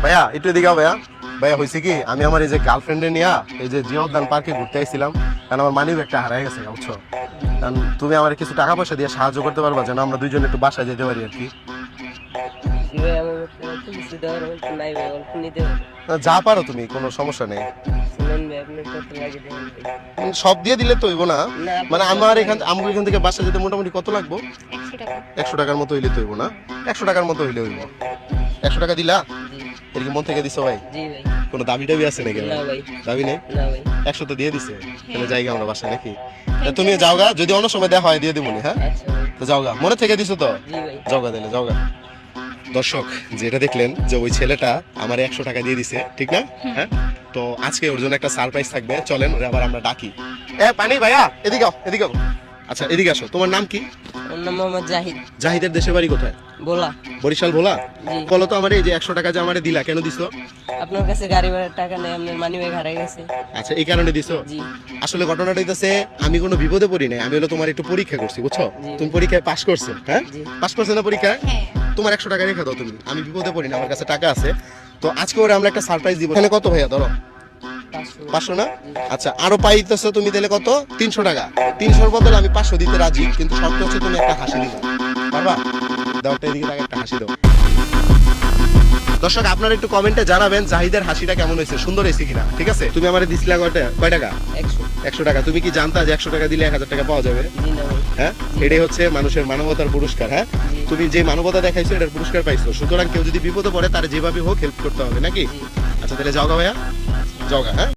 ভাইয়া একটু এদিকে ভাইয়া। ভাইয়া হয়েছে কি, আমি আমার এই যে গার্লফ্রেন্ডে নিয়ে এই যে জিয়া উদ্যান পার্কে ঘুরতে আসছিলাম, কারণ আমার মানি ব্যাগটা হারাই গেছে বুঝছো। কারণ তুমি আমার কিছু টাকা পয়সা দিয়ে সাহায্য করতে পারবা যেন আমরা দুইজন একটু বাসায় যেতে পারি আর কি। যা পারো তুমি, কোনো সমস্যা নেই। সব দিয়ে দিলে তো হইব না, মানে আমার এখান থেকে বাসা যেতে মোটামুটি কত লাগবো? 100 টাকার মতো হইলে তো হইব না? 100 টাকার মতো হইলে হইব। 100 টাকা দিলা? এর কি মন থেকে দিছো ভাই? কোনো দাবি টাবি আছে নাকি? দাবি নেই? 100 তো দিয়ে দিছে, তাহলে যাই আমরা বাসা নাকি? তুমি যাওগা, যদি অন্য সময় দেখা হয় দিয়ে দিব নি। হ্যাঁ তো যাওগা, মনে থেকে দিছো তো? যাওগা দিলে যাওগা। দর্শক যেটা দেখলেন যে ওই ছেলেটা আমার 100 টাকা দিয়ে দিছে, ঠিক না? হ্যাঁ, তো আজকে ওর জন্য একটা সারপ্রাইজ থাকবে, চলেন ওরে আবার আমরা ডাকি। পানি ভাইয়া এদিকে আও, এদিকে আও। আচ্ছা এদিকে আসো, তোমার নাম কি? আমার নাম মোহাম্মদ জাহিদ। জাহিদের দেশের বাড়ি কোথায়? বলা। বরিশাল ভোলা? বলো তো আমার এই যে 100 টাকা যে আমারে দিলা, কেন দিছো? আপনার কাছে গাড়ি ভাড়ার টাকা নেই, আপনার মানি ব্যাগ হারিয়ে গেছে। আচ্ছা এই কারণে দিছো? জি। আসলে ঘটনাটা হইতাছে আমি কোনো বিপদে পড়ি নাই, আমি হলো তোমার একটু পরীক্ষা করছি বুঝছো। তুমি পরীক্ষায় পাস করছো? হ্যাঁ পাস করছো না পরীক্ষায়? তোমার 100 টাকা রেখে দাও তুমি, আমি বিপদে পড়ি না, আমার কাছে টাকা আছে। তো আজকে ওরে আমরা একটা সারপ্রাইজ দিব। এখানে কত ভাইয়া ধরো? 500 না? আচ্ছা আরো পাইতেছো তুমি, তাহলে কত? 300 টাকা। 300-র বদলে আমি 500 দিতে রাজি, কিন্তু শর্ত হচ্ছে তুমি একটা হাসি দিবা, পারবা? দাও এদিকে তাকে একটা হাসি দাও। দর্শক আপনারা একটু কমেন্টে জানাবেন জাহিদের হাসিটা কেমন হয়েছে, সুন্দর হয়েছে কিনা, ঠিক আছে? তুমি আমারে দিছিলা কয় টাকা? 100 টাকা। তুমি কি জানতা যে 100 টাকা দিলে 1000 টাকা পাওয়া যাবে? হ্যাঁ, এটাই হচ্ছে মানুষের মানবতার পুরস্কার। হ্যাঁ, তুমি যে মানবতা দেখাইছো এটার পুরস্কার পাইছো, সুতরাং কেউ যদি বিপদে পড়ে তার যেভাবে হোক হেল্প করতে হবে নাকি? আচ্ছা তাহলে যাও গা ভাইয়া, যাও গা। হ্যাঁ।